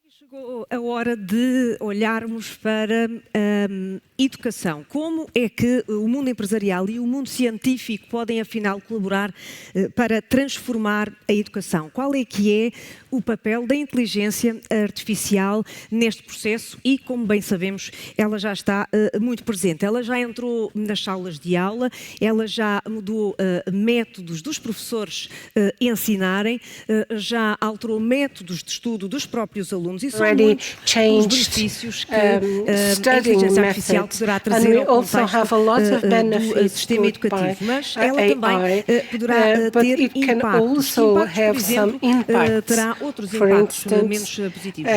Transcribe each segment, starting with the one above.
Chegou a hora de olharmos para educação. Como é que o mundo empresarial e o mundo científico podem, afinal, colaborar para transformar a educação? Qual é que é o papel da inteligência artificial neste processo? E, como bem sabemos, ela já está muito presente. Ela já entrou nas salas de aula, ela já mudou métodos dos professores ensinarem, já alterou métodos de estudo dos próprios alunos. E são muitos os benefícios que a inteligência artificial poderá trazer ao contexto do sistema educativo, mas ela também poderá ter impactos. Por exemplo, terá outros impactos menos positivos.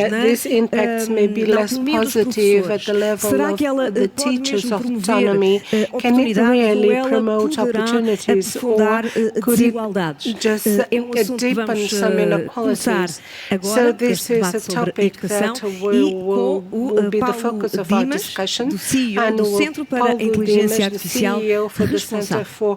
Na autonomia dos professores, será que ela pode mesmo promover oportunidades ou ela poderá aprofundar desigualdades? É um assunto que vamos começar agora, este debate sobre a educação, e com o Paulo Dimas, do CEO do Centro para a Inteligência Artificial responsável.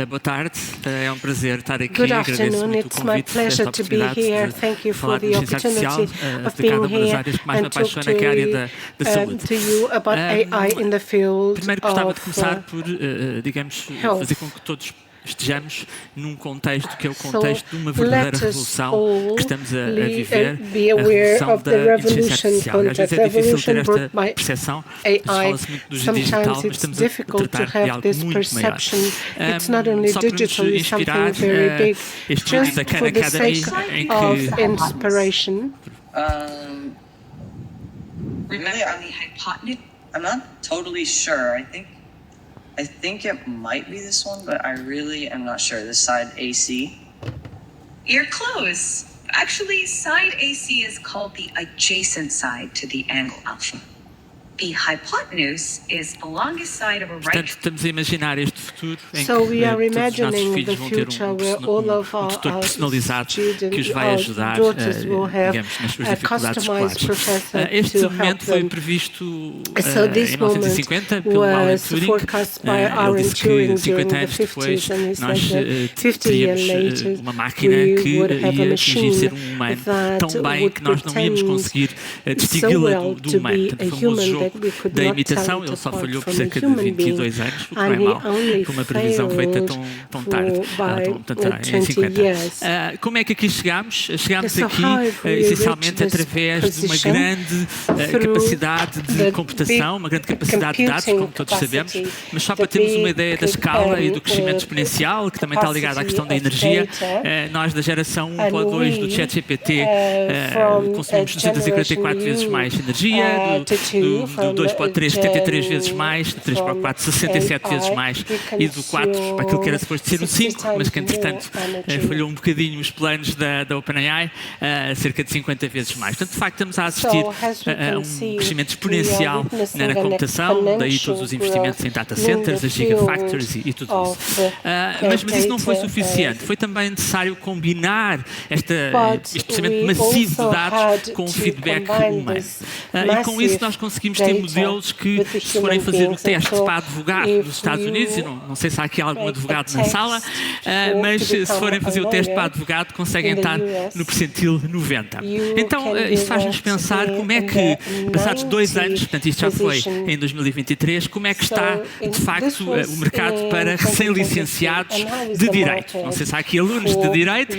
Boa tarde, é um prazer estar aqui. Good afternoon, it's my pleasure to be here. Thank you for the opportunity of being here and talk to you about AI in the field Primeiro gostava de começar of por, digamos, fazer com que todos estejamos num contexto que é o contexto de uma verdadeira revolução que estamos a viver, a revolução da inteligência artificial. Às vezes é difícil ter esta percepção, fala-se muito do digital, mas estamos a tratar de algo muito maior. Só para nos inspirar, este vídeo da Khan Academy em que... I'm not totally sure. I think it might be this one, but I really am not sure. This side AC. You're close. Actually, side AC is called the adjacent side to the angle alpha. The hypotenuse is the longest side of a right. Portanto, estamos a imaginar este futuro em que So we are todos os nossos imagining filhos the vão ter future where all of tutor our personalizado students, que os vai ajudar, daughters will have digamos, nas suas a dificuldades customized escolares. professor Este to help momento foi them. previsto So this em 1950 moment pelo Alan was Turing. forecast by Ele Alan disse Turing que 50 during anos the depois 50s, and he nós said that 50 years teríamos later uma máquina que we would have a ia fingir machine ser um humano that tão bem would que nós não íamos pretend conseguir so distingui-la well do to humano. be Portanto, a o famoso human jogo that we could da not imitação, tell ele it só apart falhou por from a cerca de human 22 being. anos, o que And não é he mau, only por uma previsão feita tão tarde, portanto, em 50. Como é que aqui chegámos? Chegámos So aqui how have we essencialmente reached this através de uma position? grande capacidade de the computação, uma grande capacidade de dados, como todos sabemos, capacity, mas só para the termos uma big, ideia da escala e do crescimento exponencial, que também está ligado à questão da energia, nós da geração 1 para 2 do ChatGPT consumimos 244 vezes mais energia, do 2 para o 3 73 vezes mais, do 3 para o 4 67 vezes mais, e do 4 para aquilo que era suposto ser o 5, mas que entretanto falhou um bocadinho os planos da OpenAI, cerca de 50 vezes mais. Portanto, de facto, estamos a assistir a um crescimento exponencial na computação, daí todos os investimentos em data centers, as gigafactories e tudo isso. Mas isso não foi suficiente. Foi também necessário combinar este processamento massivo de dados com o feedback humano. E com isso nós conseguimos ter modelos que, se forem fazer o teste para advogado nos Estados Unidos, e não sei se há aqui algum advogado na sala, mas se forem fazer o teste para advogado, conseguem estar no percentil 90. Então, isso faz-nos pensar como é que, passados 2 anos, portanto isto já foi em 2023, como é que está, de facto, o mercado para recém-licenciados de Direito. Não sei se há aqui alunos de Direito,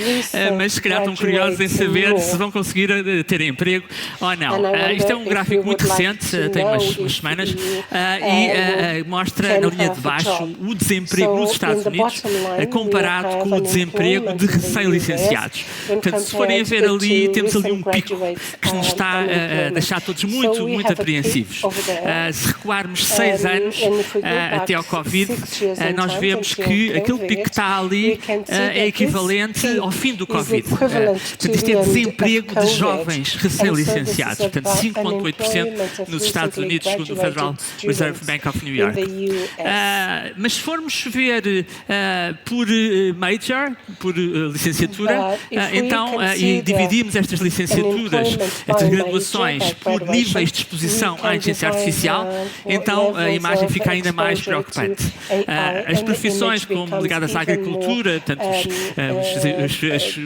mas se calhar estão curiosos em saber se vão conseguir ter emprego ou não. Isto é um gráfico muito recente, tem umas semanas, e mostra na linha de baixo o desemprego nos Estados Unidos comparado com o desemprego de recém-licenciados. Portanto, se forem a ver ali, temos ali um pico que nos está a deixar todos muito apreensivos. Se recuarmos 6 anos até ao Covid, nós vemos que aquele pico que está ali é equivalente ao fim do Covid. Portanto, isto é desemprego de jovens recém-licenciados. Portanto, 5,8% nos Estados Estados Unidos, segundo o Federal Reserve Bank of New York. Mas se formos ver por major, por licenciatura, então, e dividimos estas licenciaturas, estas graduações, por níveis de exposição à inteligência artificial, então a imagem fica ainda mais preocupante. As profissões como ligadas à agricultura, portanto,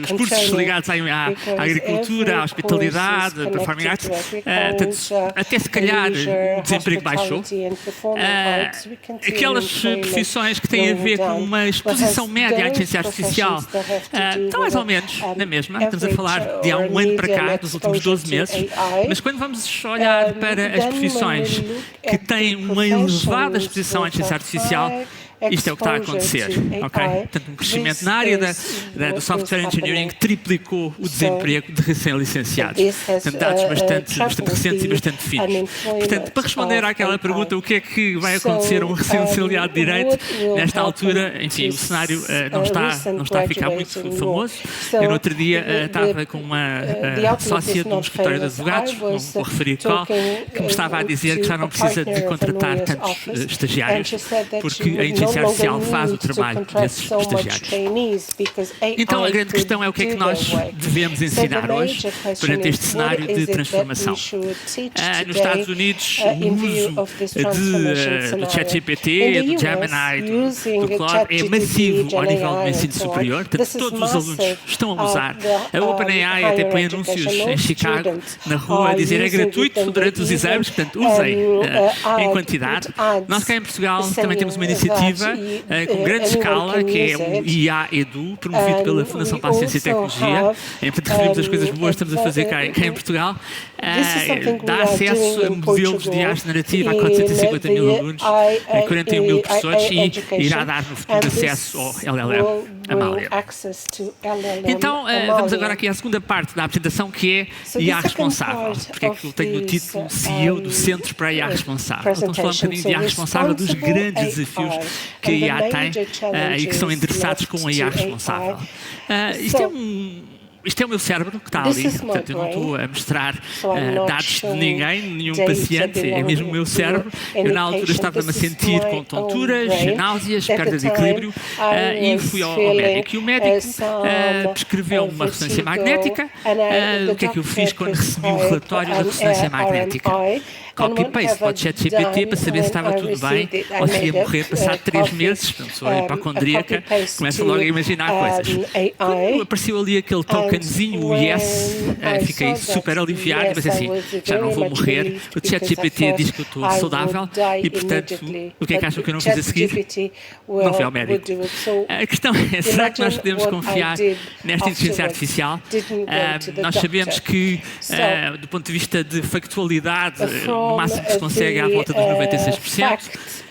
os cursos ligados à agricultura, à hospitalidade, à performing arts, até se calhar o desemprego baixou. Aquelas profissões que têm a ver com uma exposição média à inteligência artificial estão mais ou menos na mesma. Estamos a falar de há um ano para cá, dos últimos 12 meses. Mas quando vamos olhar para as profissões que têm uma elevada exposição à inteligência artificial, isto é o que está a acontecer, ok? Portanto, um crescimento na área do software engineering que triplicou o desemprego de recém-licenciados. Portanto, dados bastante recentes e bastante finos. Portanto, para responder àquela pergunta, o que é que vai acontecer a um recém-licenciado de Direito, nesta altura, enfim, o cenário não está a ficar muito famoso. Eu, no outro dia, estava com uma sócia de um escritório de advogados, não vou referir qual, que me estava a dizer que já não precisa de contratar tantos estagiários, porque a inteligência artificial faz o trabalho desses estagiários. Então, a grande questão é o que é que nós devemos ensinar hoje perante este cenário de transformação. Nos Estados Unidos, o uso do ChatGPT, do Gemini, do Claude é massivo ao nível do ensino superior. Portanto, todos os alunos estão a usar. A OpenAI até põe anúncios em Chicago, na rua, a dizer é gratuito durante os exames, portanto, usem em quantidade. Nós cá em Portugal também temos uma iniciativa com grande escala, que é o IA Edu, promovido pela Fundação para a Ciência e Tecnologia. Portanto, referimos as coisas boas que estamos a fazer cá em Portugal. Dá acesso a modelos de IA generativa a 450 mil alunos, a 41 mil professores e irá dar no futuro acesso ao LLM, Amália. Então, vamos agora aqui à segunda parte da apresentação, que é IA responsável. Porque é que eu tenho no título CEO do Centro para a IA Responsável. Estamos falando um bocadinho de IA responsável, dos grandes desafios que a IA tem e que são endereçados com a IA responsável. Isto é o meu cérebro que está ali, portanto eu não estou a mostrar dados de ninguém, nenhum paciente, é mesmo o meu cérebro. Eu na altura estava-me a sentir com tonturas, náuseas, perda de equilíbrio e fui ao médico. E o médico prescreveu-me uma ressonância magnética. O que é que eu fiz quando recebi o relatório da ressonância magnética? Copy-paste para o ChatGPT para saber se estava tudo bem ou se ia morrer passado 3 meses. Portanto, sou hipocondríaca, começo logo a imaginar coisas. Quando apareceu ali aquele tokenzinho, o yes, fiquei super aliviado, mas assim, já não vou morrer. O ChatGPT diz que eu estou saudável e, portanto, o que é que acham que eu não fiz a seguir? Não fui ao médico. A questão é, será que nós podemos confiar nesta inteligência artificial? Nós sabemos que, do ponto de vista de factualidade, no máximo que se consegue à volta dos 96%.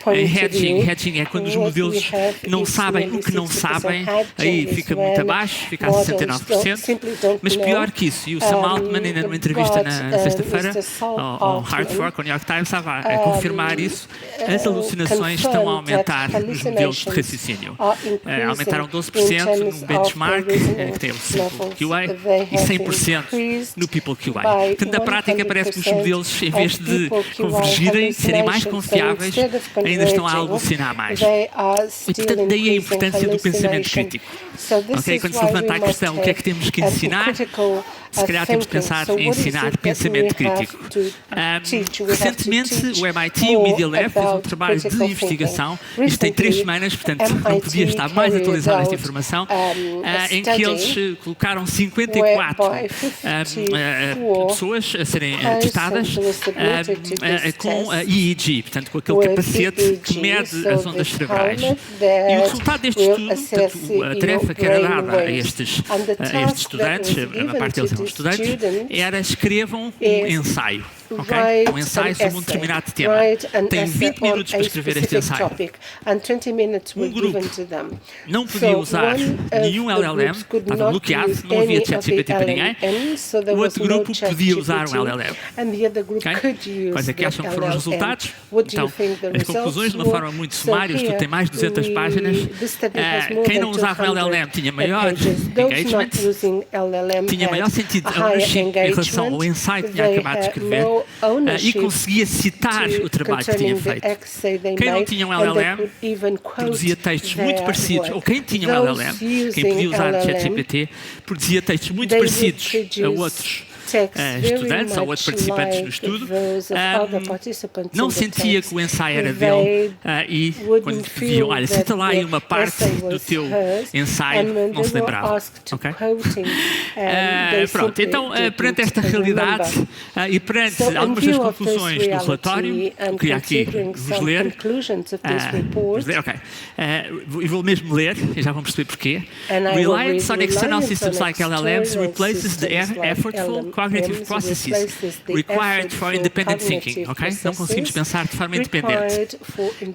Hedging é quando os modelos não sabem o que não sabem, aí fica muito abaixo, fica a 69%. Mas pior que isso, e o Sam Altman, ainda numa entrevista na sexta-feira, ao Hard Fork, ao New York Times, estava a confirmar isso, as alucinações estão a aumentar nos modelos de raciocínio. Aumentaram 12% no benchmark, que tem o Simple QA, e 100% no People QA. Portanto, na prática, parece que os modelos, em vez de convergirem, serem mais confiáveis, ainda estão a alucinar mais. E, portanto, daí a importância do pensamento crítico. Okay? Quando se levanta a questão, o que é que temos que ensinar? Se calhar temos de pensar em ensinar pensamento crítico. Recentemente, o MIT e o Media Lab fez um trabalho de investigação, isto tem 3 semanas, portanto não podia estar mais atualizada esta informação, em que eles colocaram 54 pessoas a serem testadas com a EEG, portanto com aquele capacete que mede as ondas cerebrais. E o resultado deste estudo, portanto, a tarefa que era dada a estes estudantes, a parte deles eram estudantes, era escrevam um ensaio. Okay? Um ensaio sobre um determinado tema. Tem 20 minutos para escrever este ensaio. Um grupo não podia usar nenhum LLM, estava bloqueado, não havia ChatGPT para ninguém. O outro grupo podia usar um LLM. Okay? Quais é que acham que foram os resultados? Então, as conclusões, de uma forma muito sumária, o estudo tem mais de 200 páginas. Quem não usava um LLM tinha maior engagement, tinha maior sentido de ownership em relação ao ensaio que tinha acabado de escrever. e conseguia citar o trabalho que tinha feito. Quem não tinha um LLM produzia textos muito parecidos, ou quem tinha um LLM, quem podia usar o ChatGPT, produzia textos muito parecidos a outros estudantes ou outros participantes no estudo, não sentia que o ensaio era dele e quando pediam, olha, cita lá aí uma parte do teu ensaio, não se lembrava. Okay? Pronto, então, perante esta realidade e perante algumas das conclusões do relatório, eu queria aqui vos ler, e vou mesmo ler, e já vão perceber porquê. Reliance on external systems like LLMs replaces the effortful cognitive processes required for independent thinking. Okay? Não conseguimos pensar de forma independente.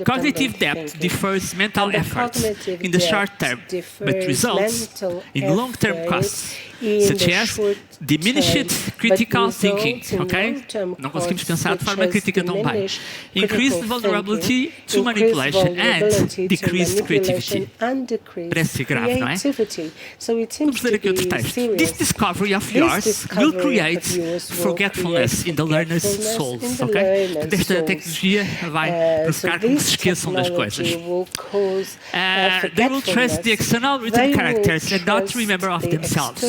Cognitive depth defers mental effort in the short term, but results in long-term costs, such as diminished critical thinking, ok? Não conseguimos pensar de forma crítica tão bem. Increased vulnerability to manipulation and decreased creativity. Parece ser grave, não é? Vamos ler aqui outro texto. This discovery of yours will create forgetfulness in the learner's souls, ok? Esta tecnologia vai provocar que se esqueçam das coisas. They will trust the external written characters and not remember of themselves.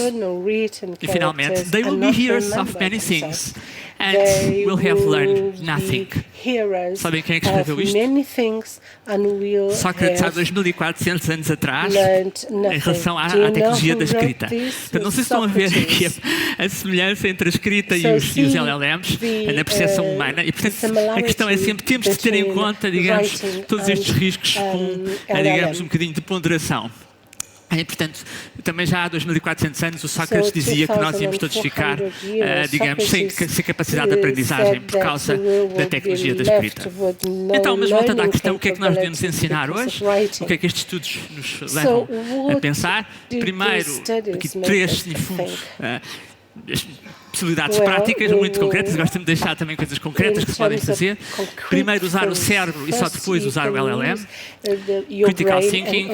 E finalmente, they will be hearers of many things and will have learned nothing. Sabem quem é que escreveu isto? Sócrates há 2400 anos atrás, em relação à tecnologia da escrita. Portanto, não sei se estão a ver aqui a semelhança entre a escrita e os LLMs na percepção humana. E, portanto, a questão é sempre, temos de ter em conta, digamos, todos estes riscos com, digamos, um bocadinho de ponderação. E, portanto, também já há 2400 anos o Sócrates dizia que nós íamos todos ficar, digamos, sem capacidade de aprendizagem por causa da tecnologia da escrita. Então, mas voltando à questão, o que é que nós devemos ensinar hoje? O que é que estes estudos nos levam a pensar? Primeiro, aqui três, no fundo, possibilidades práticas muito concretas, gosto de deixar também coisas concretas que se podem fazer. Primeiro usar o cérebro e só depois usar o LLM, critical thinking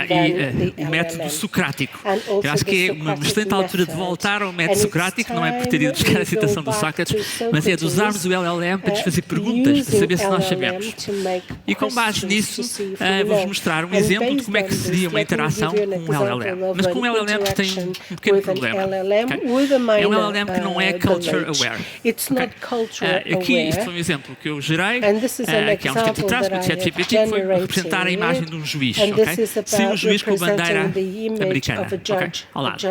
e o método socrático. Eu acho que é uma excelente altura de voltar ao método socrático, não é por ter ido buscar a citação do Sócrates, mas é de usarmos o LLM para nos fazer perguntas, para saber se nós sabemos. E com base nisso, vou-vos mostrar um exemplo de como é que seria uma interação com um LLM. Mas com um LLM que tem um pequeno problema. É um LLM que não é culture aware. Aqui, isto foi um exemplo que eu gerei, que há uns tempos atrás, com o ChatGPT, que foi representar a imagem de um juiz, ok? Sem um juiz com a bandeira americana, ok? Ao lado.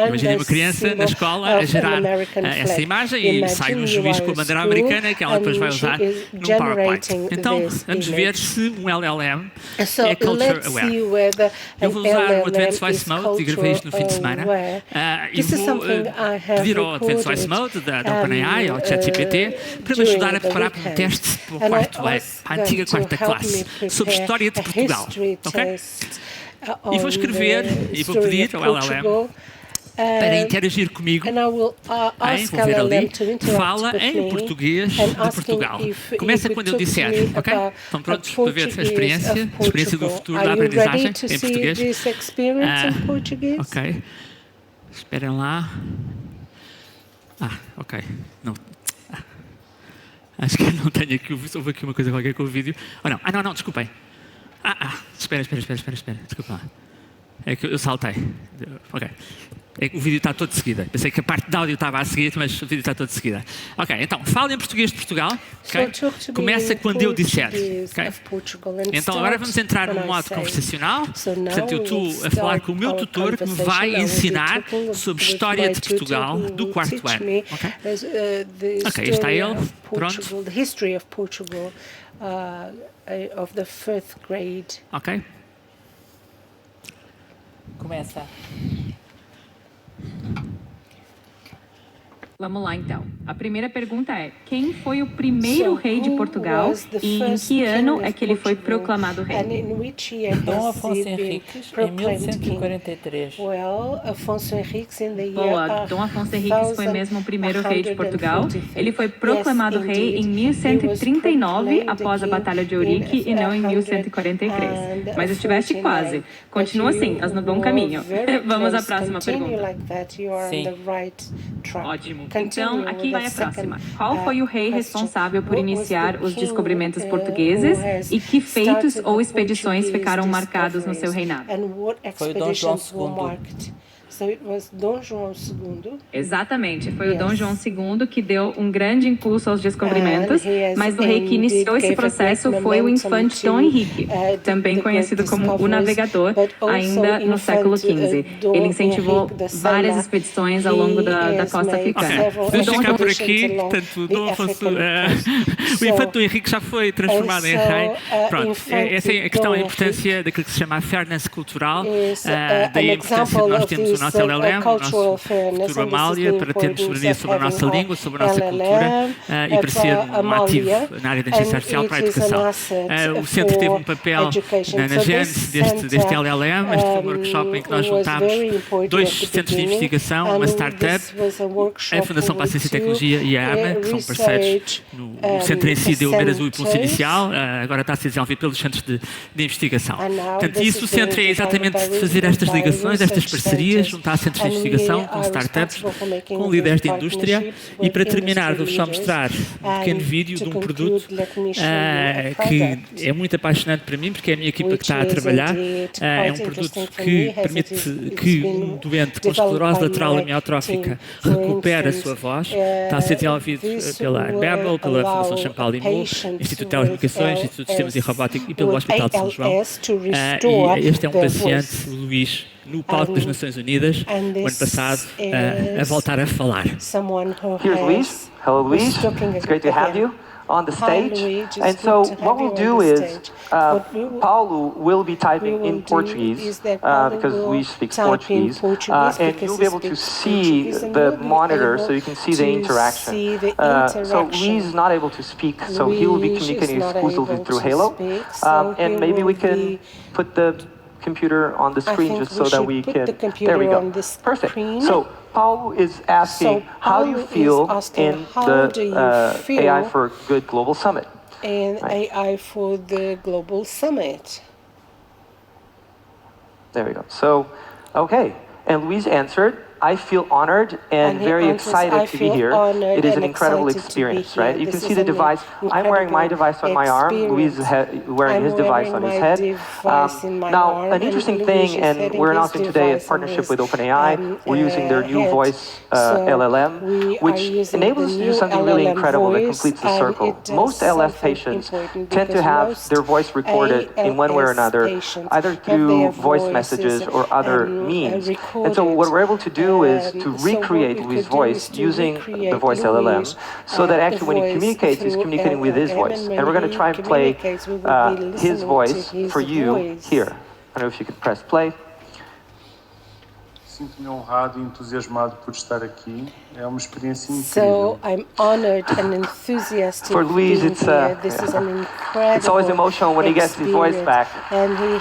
Imagine uma criança na escola a gerar essa imagem e sai um juiz com a bandeira americana que ela depois vai usar no PowerPoint. Então, vamos ver se um LLM é culture aware. Eu vou usar o Advanced Voice Mode, e gravei isto no fim de semana, e vou pedir ao Advanced Voice Mode da OpenAI, ao ChatGPT, para me ajudar a preparar para um teste para o quarto ano, para a antiga quarta classe, sobre história de Portugal. Okay? E vou escrever e vou pedir ao LLM para interagir comigo, a envolver ali, fala em português de Portugal. Começa quando eu disser, ok? Estão prontos para ver a experiência do futuro da aprendizagem em português? Ok. Esperem lá. Ok. Não. Acho que não tenho aqui. Houve aqui uma coisa qualquer com o vídeo. Não, desculpem. Espera. Desculpa lá. É que eu saltei. Ok. É que o vídeo está todo de seguida. Pensei que a parte de áudio estava a seguir, mas o vídeo está todo de seguida. Ok, então, fala em português de Portugal. Okay? Começa quando eu disser. Okay? Então, agora vamos entrar no modo conversacional. Portanto, eu estou a falar com o meu tutor que me vai ensinar sobre história de Portugal do quarto ano. Ok, está ele. Pronto. Ok. Começa. Vamos lá, então. A primeira pergunta é: quem foi o primeiro rei de Portugal e em que ano é que ele foi proclamado rei? Dom Afonso Henriques, em 1143. Boa, Dom Afonso Henriques foi mesmo o primeiro rei de Portugal. Ele foi proclamado rei em 1139, após a Batalha de Ourique, e não em 1143. Mas estiveste quase. Continua assim, estás no bom caminho. Vamos à próxima pergunta. Sim. Ótimo. Então, aqui vai a próxima. Qual foi o rei responsável por iniciar os descobrimentos portugueses e que feitos ou expedições ficaram marcados no seu reinado? Foi o Dom João II. Exatamente, foi o Dom João II que deu um grande impulso aos descobrimentos, mas o rei que iniciou esse processo foi o infante Dom Henrique, também conhecido como o navegador, ainda no século XV. Ele incentivou várias expedições ao longo da costa africana. Podemos ficar por aqui, portanto, Dom Afonso, o infante Dom Henrique já foi transformado em rei. Pronto, essa é a questão, a importância daquilo que se chama a fairness cultural, daí a importância de nós termos o nosso LLM, o nosso futuro Amália, para termos soberania sobre a nossa língua, sobre a nossa cultura e para ser um ativo na área da inteligência artificial para a educação. O centro teve um papel na gênese deste LLM, este foi um workshop em que nós juntámos 2 centros de investigação, uma startup, a Fundação para a Ciência e Tecnologia e a AMA, que são parceiros. O centro em si deu o apenas o impulso inicial, agora está a ser desenvolvido pelos centros de investigação. Portanto, isso o centro é exatamente fazer estas ligações, estas parcerias, juntar centros de investigação com startups, com líderes de indústria e para terminar vou-vos só mostrar um pequeno vídeo de um produto que é muito apaixonante para mim porque é a minha equipa que está a trabalhar. É um produto que permite que um doente com esclerose lateral amiotrófica recupere a sua voz. Está a ser desenvolvido pela Babel, pela Fundação Champalimau, Instituto de Telecomunicações, Instituto de Sistemas e Robótica e pelo Hospital de São João. E este é um paciente, o Luís, no palco das Nações Unidas, o ano passado, a voltar a falar. Here's Luis. Hello, Luis. It's great to have you on the stage. And so what we'll do is Paulo will be typing in Portuguese because Luis speaks Portuguese, and you'll be able to see the monitor so you can see the interaction. So Luis is not able to speak, so he will be communicating exclusively through Halo. And maybe we can put the computer on the screen just so that we can. There we go. Perfect. So Paulo is asking, how do you feel in the AI for Good Global Summit? And AI for the Global Summit. There we go. So, okay. And Louise answered, I feel honored and very excited to be here. It is an incredible experience, right? You can see the device. I'm wearing my device on my arm. Luis is wearing his device on his head. Now, an interesting thing, and we're announcing today a partnership with OpenAI. We're using their new voice LLM, which enables us to do something really incredible that completes the circle. Most LF patients tend to have their voice recorded in one way or another, either through voice messages or other means. And so what we're able to do is to recreate Luis' voice using the voice LLM so that actually when he communicates, he's communicating with his voice. And we're going to try and play his voice for you here. I don't know if you could press play. Sinto-me honrado e entusiasmado por estar aqui. É uma experiência incrível. So I'm honored and enthusiastic for Luis, to be here. This is an incredible it's always emotional when he gets his voice back. And he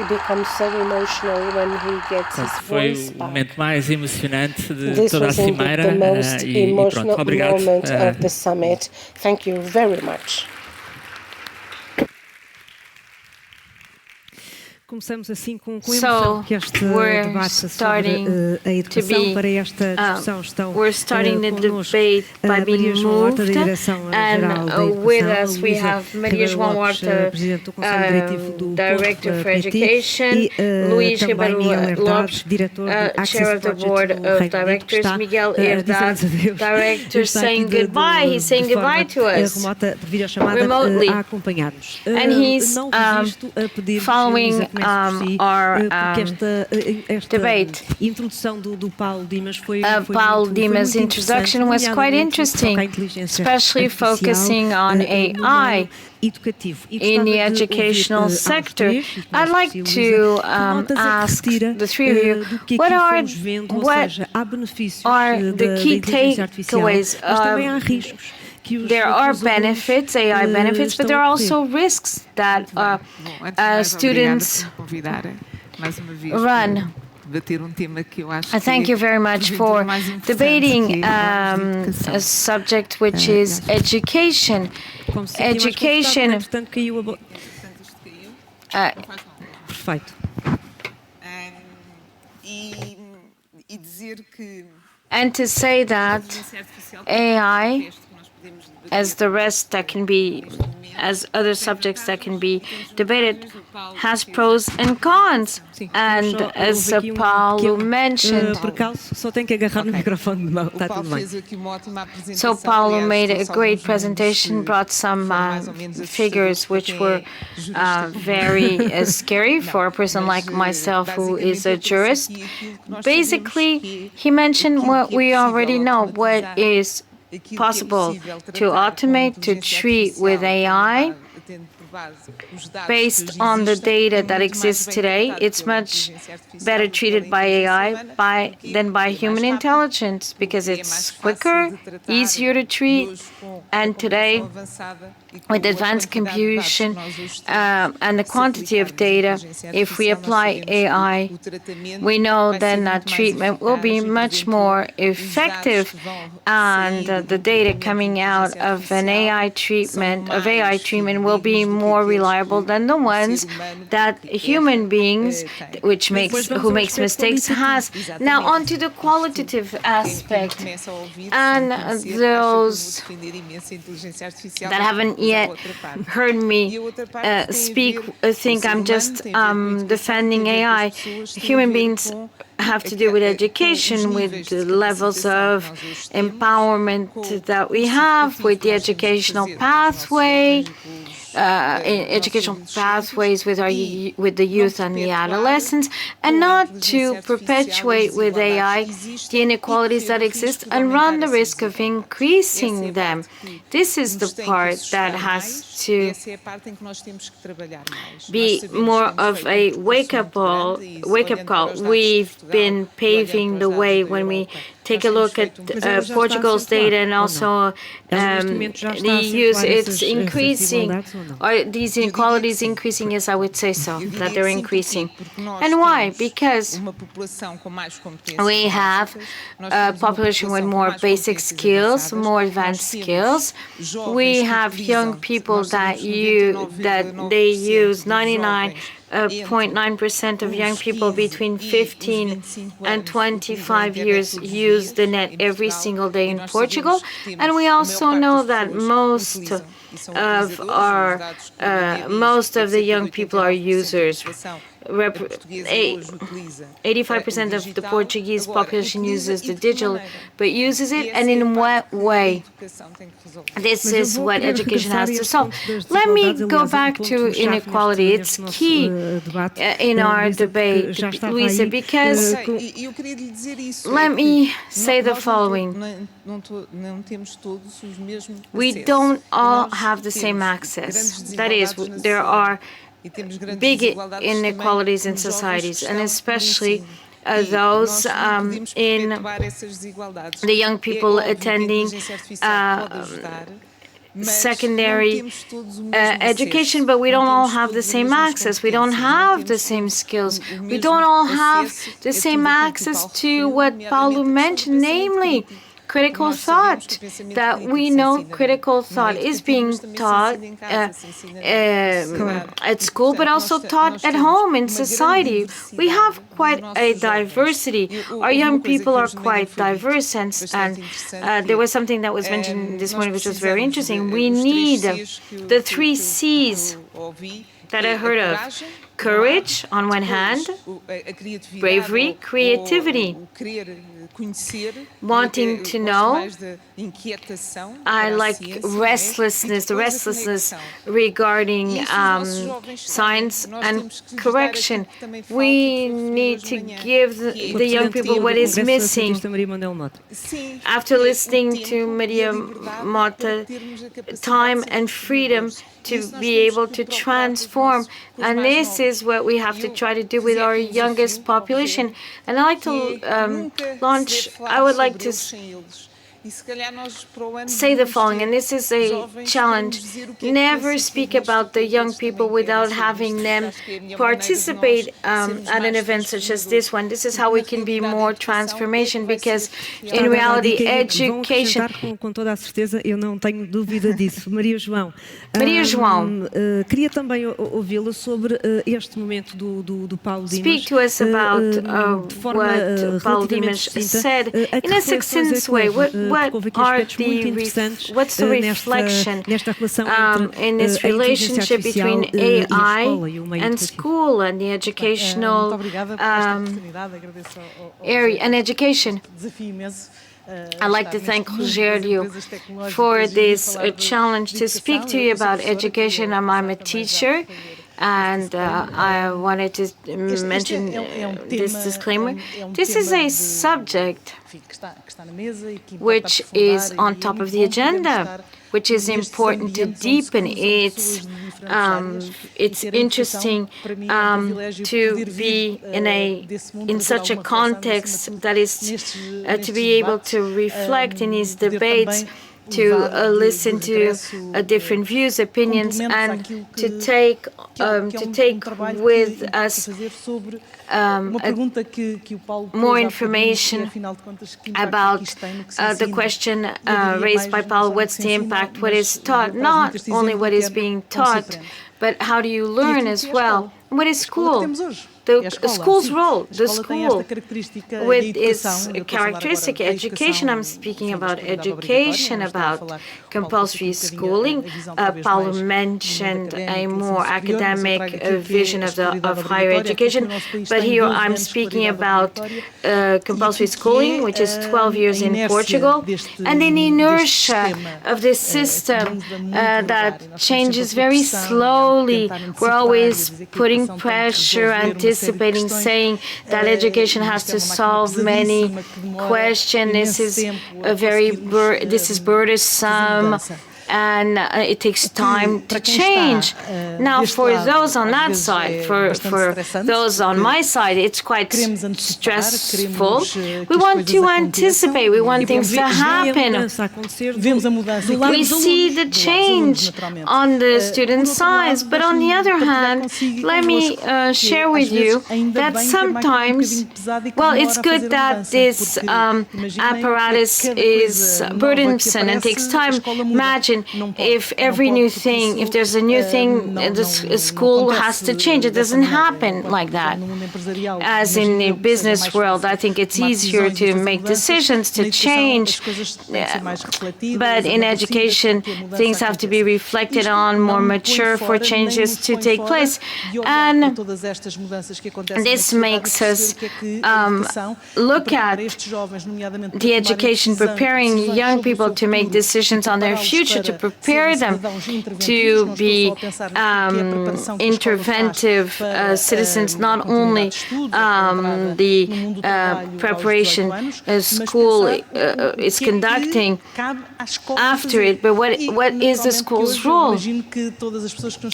becomes so emotional when he gets his foi voice o back. momento mais emocionante de This toda a was cimeira the most e emotional pronto, obrigado. moment of the summit. Thank you very much. Começamos assim com emoção que este debate sobre a educação. Para esta discussão estão connosco Maria João Horta, da Direção-Geral da Educação, Luísa Ribeiro Lopes, Presidente do Conselho Diretivo do PT, e também Miguel Herdade, Diretor do Access Project do Reino Unido, que está a dizer-nos adeus. Está aqui de forma remota, de videochamada, a acompanhar-nos. Não resisto a pedir-vos our debate. Paul Dimas' introduction was quite interesting, especially focusing on AI in the educational sector. I'd like to ask the three of you, what are the key takeaways? There are benefits, AI benefits, but there are also risks that students run. Thank you very much for debating a subject which is education. Education. E dizer que And to say that AI, as the rest that can be, as other subjects that can be debated, has pros and cons. And as Paulo mentioned, so Paulo made a great presentation, brought some figures which were very scary for a person like myself who is a jurist. Basically, he mentioned what we already know, what is possible to automate, to treat with AI. Based on the data that exists today, it's much better treated by AI than by human intelligence because it's quicker, easier to treat, and today, with advanced computation and the quantity of data, if we apply AI, we know then that treatment will be much more effective, and the data coming out of an AI treatment, will be more reliable than the ones that human beings, who makes mistakes, has. Now on to the qualitative aspect, and those that haven't yet heard me speak think I'm just defending AI. Human beings have to do with education, with the levels of empowerment that we have, with the educational pathway, educational pathways with the youth and the adolescents, and not to perpetuate with AI the inequalities that exist and run the risk of increasing them. This is the part that has to be more of a wake-up call. We've been paving the way when we take a look at Portugal's data and also the use. It's increasing. Are these inequalities increasing? Yes, I would say so, that they're increasing. And why? Because we have a population with more basic skills, more advanced skills. We have young people that they use 99.9% of young people between 15 and 25 years use the net every single day in Portugal. And we also know that most of the young people are users. 85% of the Portuguese population uses the digital, but uses it, and in what way? This is what education has to solve. Let me go back to inequality. It's key in our debate, Luisa, because let me say the following. We don't all have the same access. That is, there are big inequalities in societies, and especially those in the young people attending secondary education, but we don't all have the same access. We don't have the same skills. We don't all have the same access to what Paulo mentioned, namely critical thought, that we know critical thought is being taught at school, but also taught at home in society. We have quite a diversity. Our young people are quite diverse, and there was something that was mentioned this morning which was very interesting. We need the 3 C's that I heard of. Courage on one hand, bravery, creativity, wanting to know. I like the restlessness regarding science and correction. We need to give the young people what is missing. After listening to Maria Mota, time and freedom to be able to transform, and this is what we have to try to do with our youngest population. And I would like to say the following, and this is a challenge. Never speak about the young people without having them participate at an event such as this one. This is how we can be more transformation, because in reality, education... Com toda a certeza, eu não tenho dúvida disso. Maria João. Queria também ouvi-la sobre este momento do Paulo Dimas. Speak to us about what Paulo Dimas said in a succinct way. What's the reflection in this relationship between AI and school and the educational area and education? I'd like to thank Rogério for this challenge to speak to you about education. I'm a teacher, and I wanted to mention this disclaimer. This is a subject which is on top of the agenda, which is important to deepen. It's interesting to be in such a context that is to be able to reflect in these debates, to listen to different views, opinions, and to take with us more information about the question raised by Paulo. What's the impact? What is taught? Not only what is being taught, but how do you learn as well? What is school? The school's role, the school with its characteristic education. I'm speaking about education, about compulsory schooling. Paulo mentioned a more academic vision of higher education, but here I'm speaking about compulsory schooling, which is 12 years in Portugal, and an inertia of this system that changes very slowly. We're always putting pressure, anticipating, saying that education has to solve many questions. This is burdensome, and it takes time to change. Now, for those on that side, for those on my side, it's quite stressful. We want to anticipate. We want things to happen. We see the change on the student sides, but on the other hand, let me share with you that sometimes, well, it's good that this apparatus is burdensome and takes time. Imagine if every new thing, if there's a new thing, the school has to change. It doesn't happen like that. As in the business world, I think it's easier to make decisions, to change. But in education, things have to be reflected on, more mature for changes to take place. And this makes us look at the education, preparing young people to make decisions on their future, to prepare them to be interventive citizens, not only the preparation school is conducting after it, but what is the school's role?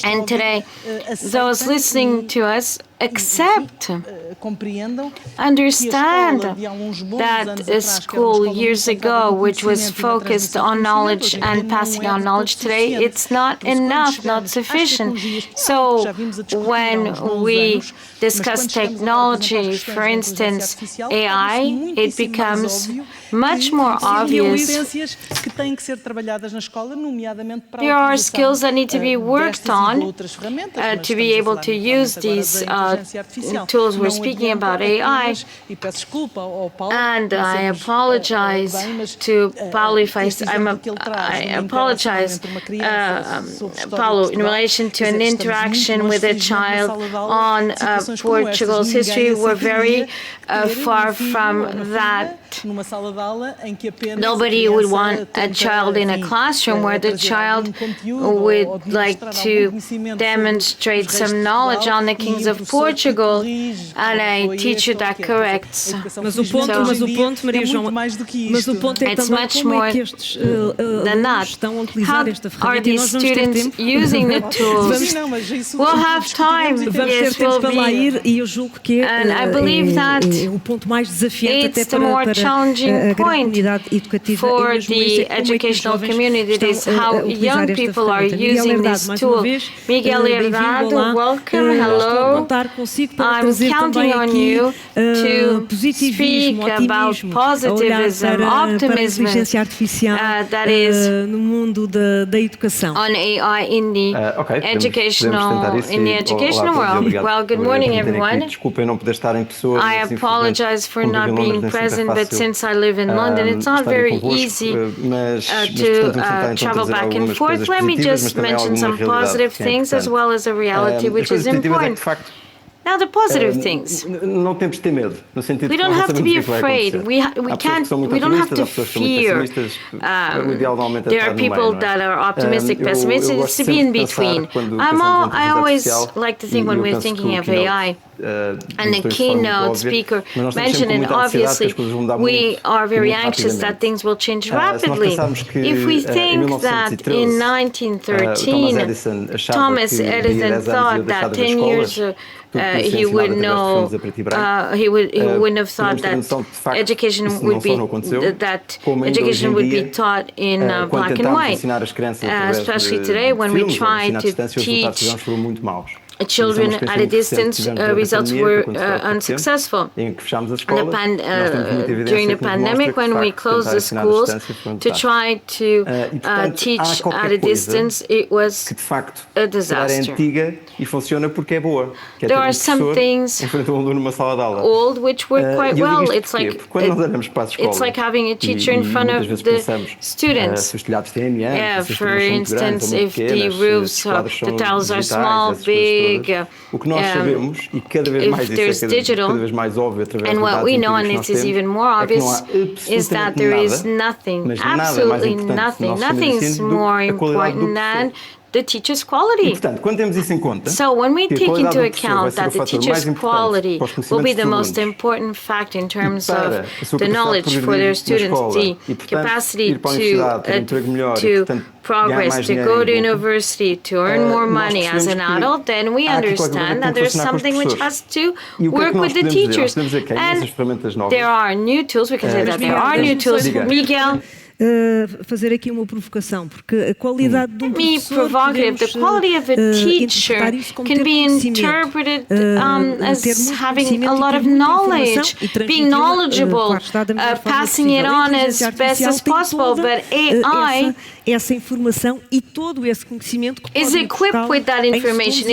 And today, those listening to us accept, understand that a school years ago, which was focused on knowledge and passing on knowledge, today it's not enough, not sufficient. So when we discuss technology, for instance, AI, it becomes much more obvious. There are skills that need to be worked on to be able to use these tools. We're speaking about AI, and I apologize to Paulo if I apologize, Paulo, in relation to an interaction with a child on Portugal's history. We're very far from that. Nobody would want a child in a classroom where the child would like to demonstrate some knowledge on the kings of Portugal, and a teacher that corrects. Mas o ponto, Maria João, it's much more than that. How are these students using the tools? We'll have time. Yes, we'll be. And I believe that it's the more challenging point for the educational community. It is how young people are using this tool. Miguel Herdado, welcome, hello. I'm counting on you to speak about positivism, optimism that is on AI in the educational world. Well, good morning, everyone. I apologize for not being present, but since I live in London, it's not very easy to travel back and forth. Let me just mention some positive things as well as a reality which is important. Now, the positive things. We don't have to be afraid. We don't have to fear. There are people that are optimistic, pessimistic. It's to be in between. I always like to think when we're thinking of AI, and the keynote speaker mentioned it, obviously, we are very anxious that things will change rapidly. If we think that in 1913, Thomas Edison thought that 10 years he would know, he wouldn't have thought that education would be taught in black and white, especially today when we try to teach children at a distance, results were unsuccessful. During the pandemic, when we closed the schools to try to teach at a distance, it was a disaster. There are some things old which work quite well. It's like having a teacher in front of the students. For instance, if the roofs, the tiles are small, big, if there's digital, and what we know, and this is even more obvious, is that there is nothing, absolutely nothing, nothing's more important than the teacher's quality. So when we take into account that the teacher's quality will be the most important fact in terms of the knowledge for their students, the capacity to progress, to go to university, to earn more money as an adult, then we understand that there's something which has to work with the teachers. And there are new tools, we can say that there are new tools. Miguel? Fazer aqui uma provocação, porque a qualidade de professor, the quality of a teacher can be interpreted as having a lot of knowledge, being knowledgeable, passing it on as best as possible, but AI essa informação e todo esse conhecimento que is equipped with that information,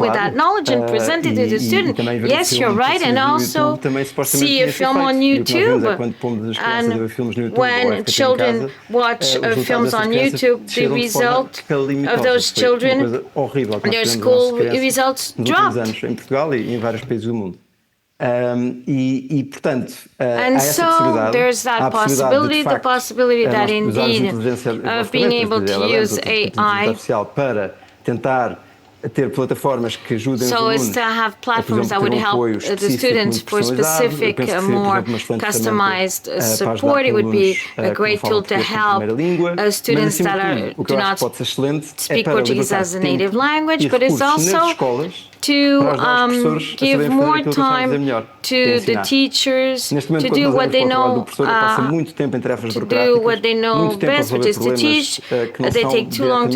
with that knowledge and presented to the student. Yes, you're right, and also see a film on YouTube. And when children watch films on YouTube, the result of those children, their school results drop. And so there's that possibility, the possibility that indeed of being able to use AI, so as to have platforms that would help the students for specific, more customized support. It would be a great tool to help students that do not speak Portuguese as a native language, but it's also to give more time to the teachers to do what they know, best, which is to teach. They take too long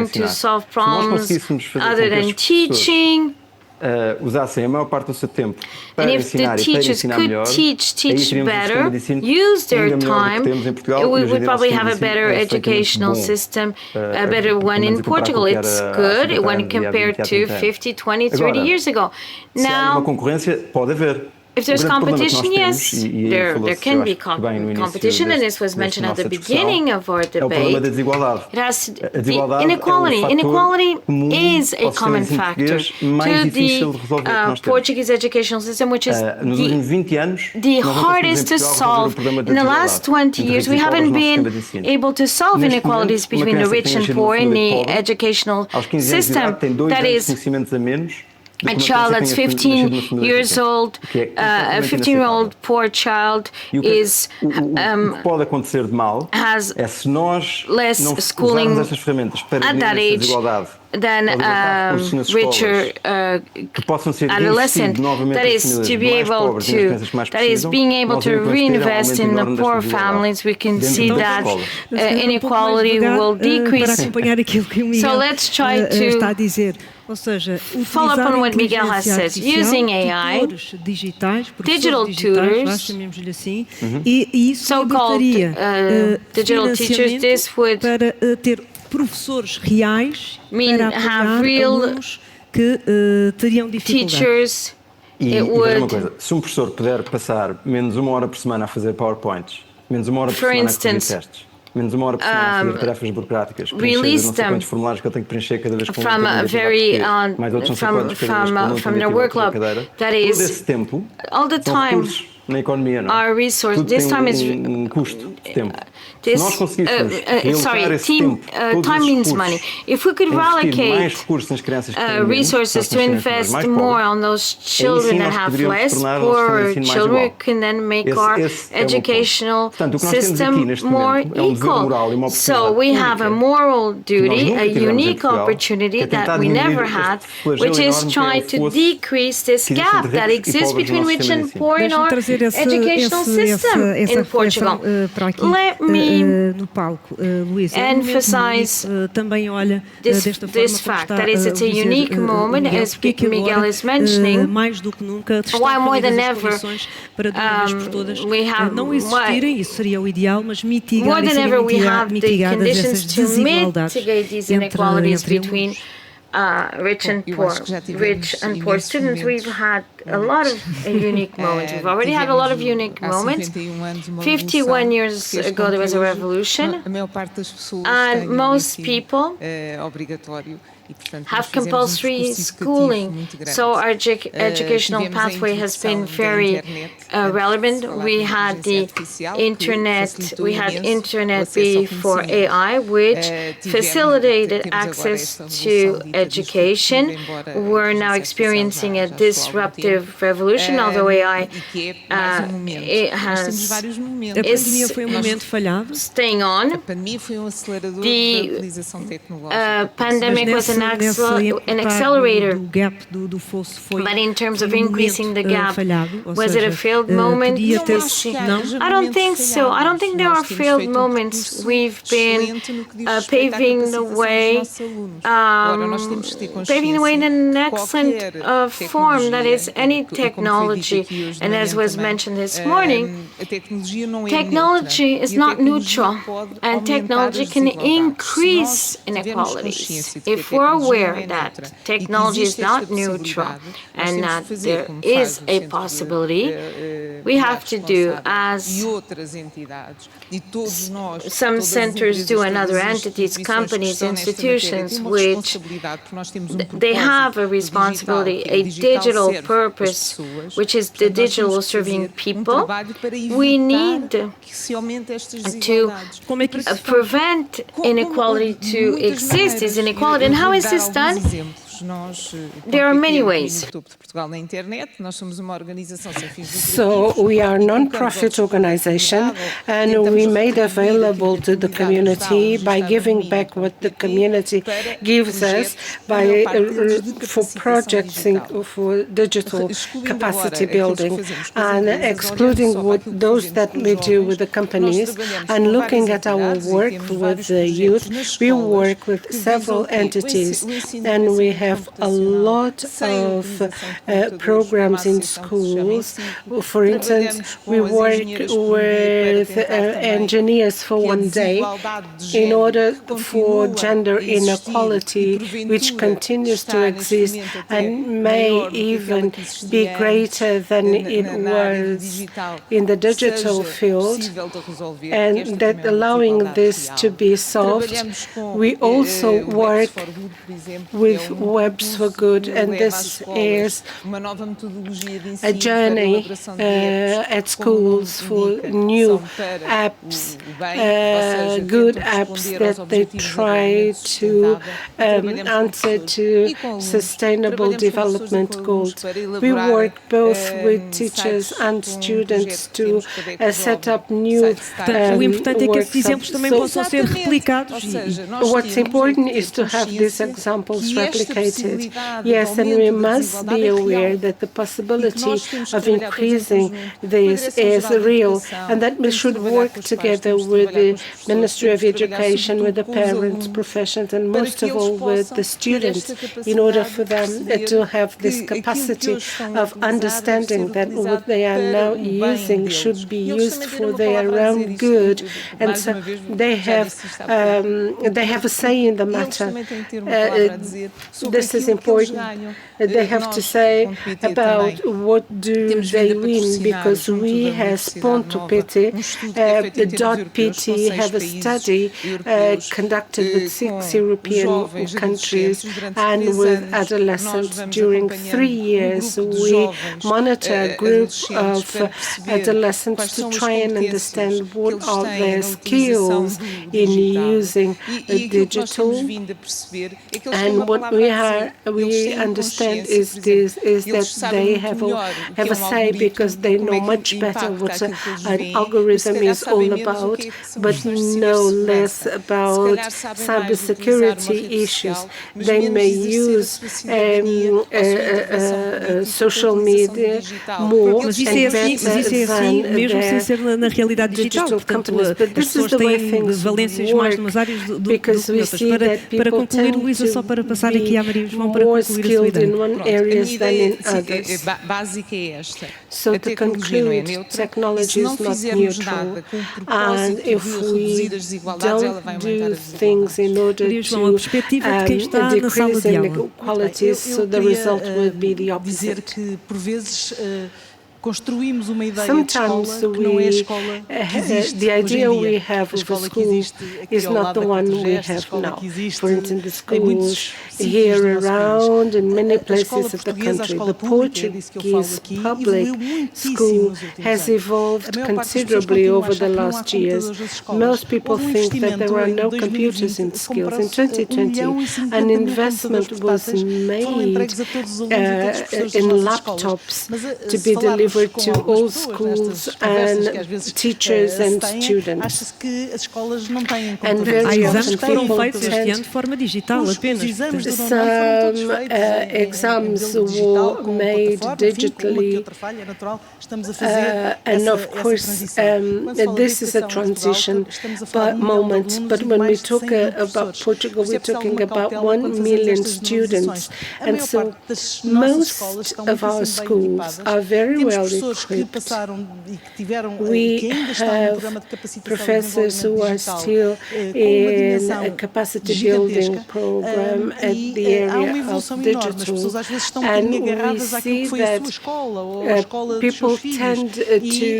to solve problems other than teaching. And if the teachers could teach better, use their time, we would probably have a better educational system, a better one in Portugal. It's good when compared to 50, 20, 30 years ago. Now, if there's competition, yes, there can be competition, and this was mentioned at the beginning of our debate. It has the inequality. Inequality is a common factor to the Portuguese educational system, which is the hardest to solve. In the last 20 years, we haven't been able to solve inequalities between the rich and poor in the educational system. That is, a child that's 15 years old, a 15-year-old poor child is pode acontecer de mal é se nós less não schooling usarmos estas ferramentas para at that diminuir a age desigualdade, than richer que possam ser adolescent, novamente that is to be able to, that is being able to reinvest in the poor families. We can see that inequality will decrease. So let's try to Ou seja, follow up on what Miguel has said, using AI, digital tutors, assim, e isso so-called digital teachers, this would para ter professores reais para apoiar alunos que teriam dificuldade. Teachers, e uma coisa, se um professor puder passar menos 1 hora por semana a fazer PowerPoints, menos 1 hora por semana a fazer testes, menos 1 hora por semana a fazer tarefas burocráticas, preencher não sei quantos formulários que eu tenho que preencher cada vez com from a very mais outros não sei quantos from their workload, that is todo esse tempo all the time na economia, não? Our resource, tudo this tem time is custo de tempo. This, se nós conseguíssemos sorry, time means money. If we could allocate resources to invest more on those children that have less, poorer children, we can then make our educational system more equal. So we have a moral duty, a unique opportunity that we never had, which is trying to decrease this gap that exists between rich and poor in our educational system in Portugal. Let me no palco, Luísa, emphasize também olha desta forma this fact, that is, it's a unique moment, as Miguel is mentioning, mais do que nunca why more than ever para de uma vez por todas we have não existirem, isso seria o ideal, mas mitigar more than ever we have the conditions to mitigate these inequalities between rich and poor students. We've had a lot of unique moments. We've already had a lot of unique moments. 51 years ago there was a revolution, and most people have compulsory schooling, so our educational pathway has been very relevant. We had the internet, before AI, which facilitated access to education. We're now experiencing a disruptive revolution, although AI is staying on. The pandemic was an accelerator, but in terms of increasing the gap, was it a failed moment? I don't think so. I don't think there are failed moments. We've been paving the way in an excellent form, that is, any technology. And as was mentioned this morning, technology is not neutral, and technology can increase inequalities. If we're aware that technology is not neutral and that there is a possibility, we have to do as some centers do and other entities, companies, institutions, which they have a responsibility, a digital purpose, which is the digital serving people. We need to prevent inequality to exist. Is inequality, and how is this done? There are many ways. So we are a non-profit organization, and we made available to the community by giving back what the community gives us by for projects for digital capacity building, and excluding those that we do with the companies, and looking at our work with the youth. We work with several entities, and we have a lot of programs in schools. For instance, we work with engineers for one day in order for gender inequality, which continues to exist and may even be greater than it was in the digital field, and that allowing this to be solved. We also work with webs for good, and this is a journey at schools for new apps, good apps that they try to answer to sustainable development goals. We work both with teachers and students to set up new workshops. What's important is to have these examples replicated. Yes, and we must be aware that the possibility of increasing this is real, and that we should work together with the Ministry of Education, with the parents, professions, and most of all with the students, in order for them to have this capacity of understanding that what they are now using should be used for their own good, and so they have a say in the matter. This is important. They have to say about what do they win, because we as Ponto.pt, .pt have a study conducted with 6 European countries and with adolescents during 3 years. We monitor a group of adolescents to try and understand what are their skills in using digital, and what we understand is that they have a say, because they know much better what an algorithm is all about, but know less about cybersecurity issues. They may use social media more and better than mesmo sem ser na realidade digital. Portanto, as pessoas têm valências mais numas áreas do que noutras. Para concluir, Luísa, só para passar aqui à Maria João para concluir a sua ideia. Básica é esta. So to conclude, technology is not neutral, and if we don't do things in order to decrease inequalities, so the result will be the opposite. Construímos uma ideia de escola que não é a escola que existe the idea hoje em dia. we have of a school is not the one we have now. For instance, the schools here around in many places of the country, the Portuguese public school has evolved considerably over the last years. Most people think that there are no computers in schools. In 2020, an investment was made in laptops to be delivered to all schools and teachers and students. And very often people tend some exams were made digitally, and of course this is a transition moment, but when we talk about Portugal, we're talking about 1 million students, and so most of our schools are very well equipped. We have professors who are still in a capacity building program at the area of digital, and we see that people tend to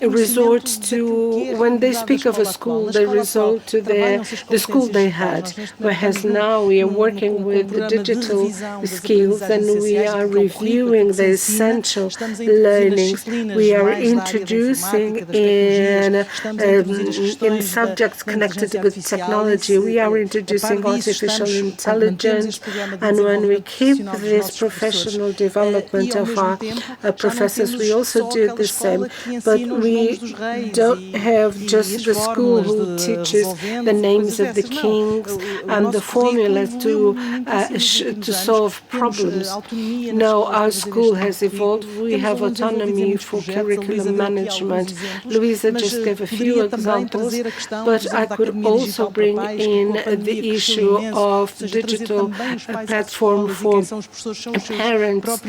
resort to, when they speak of a school, they resort to the school they had, whereas now we are working with the digital skills, and we are reviewing the essential learnings. We are introducing in subjects connected with technology, we are introducing artificial intelligence, and when we keep this professional development of our professors, we also do the same, but we don't have just the school who teaches the names of the kings and the formulas to solve problems. No, our school has evolved. We have autonomy for curriculum management. Luisa just gave a few examples, but I could also bring in the issue of digital platform for parents,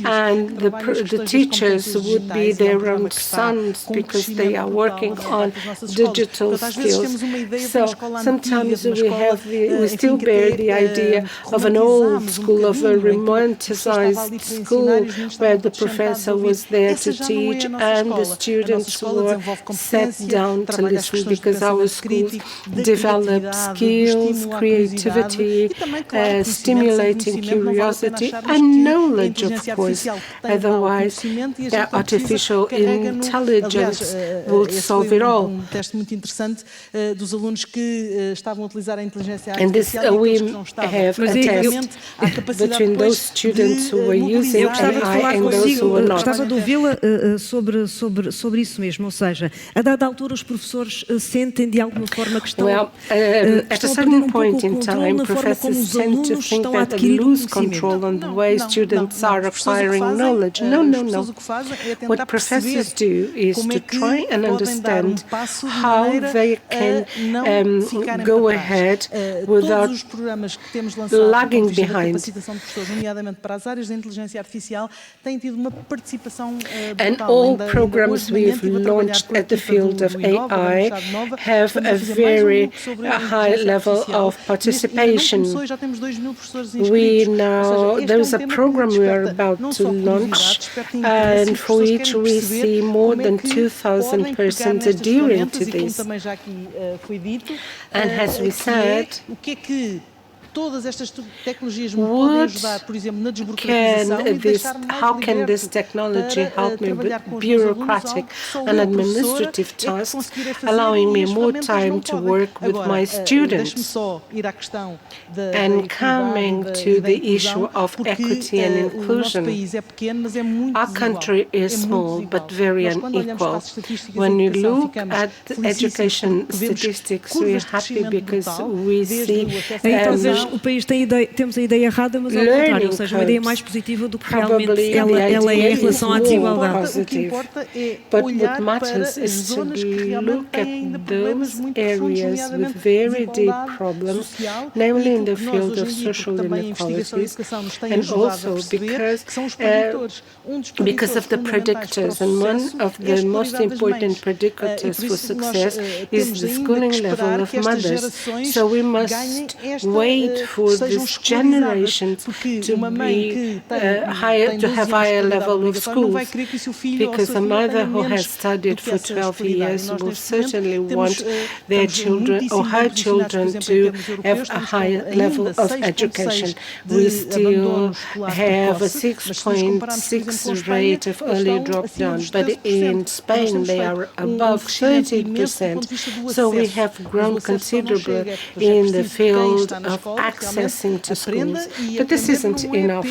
and the teachers would be their own sons because they are working on digital skills. So sometimes we still bear the idea of an old school, of a romanticized school where the professor was there to teach and the students were sat down to listen, because our school developed skills, creativity, stimulating curiosity and knowledge, of course. Otherwise, artificial intelligence would solve it all. And this we have a test between those students who were using AI and those who were not. Gostava de ouvi-la sobre isso mesmo, ou seja, a dada altura os professores sentem de alguma forma que estão at a certain point in time, professors tend to think that they lose control on the way students are acquiring knowledge. No. What professors do is to try and understand how they can go ahead without lagging behind. And all programs we've launched at the field of AI have a very high level of participation. There is a program we are about to launch, and for which we see more than 2,000 persons adhering to this. And as we said, how can this technology help me with bureaucratic and administrative tasks, allowing me more time to work with my students? And coming to the issue of equity and inclusion, our country is small but very unequal. When you look at education statistics, we are happy because we see o país temos a ideia errada, mas ao contrário, ou seja, uma ideia mais positiva do que realmente ela é em relação à desigualdade. O que importa é olhar para as zonas que realmente têm those areas with very deep problems, namely in the field of social inequalities, and also because of the predictors. And one of the most important predictors for success is the schooling level of mothers. So we must wait for this generation to be to have higher level of schools, because a mother who has studied for 12 years will certainly want their children or her children to have a higher level of education. We still have a 6.6 rate of early drop-down, but in Spain they are above 30%. So we have grown considerably in the field of accessing to schools. But this isn't enough.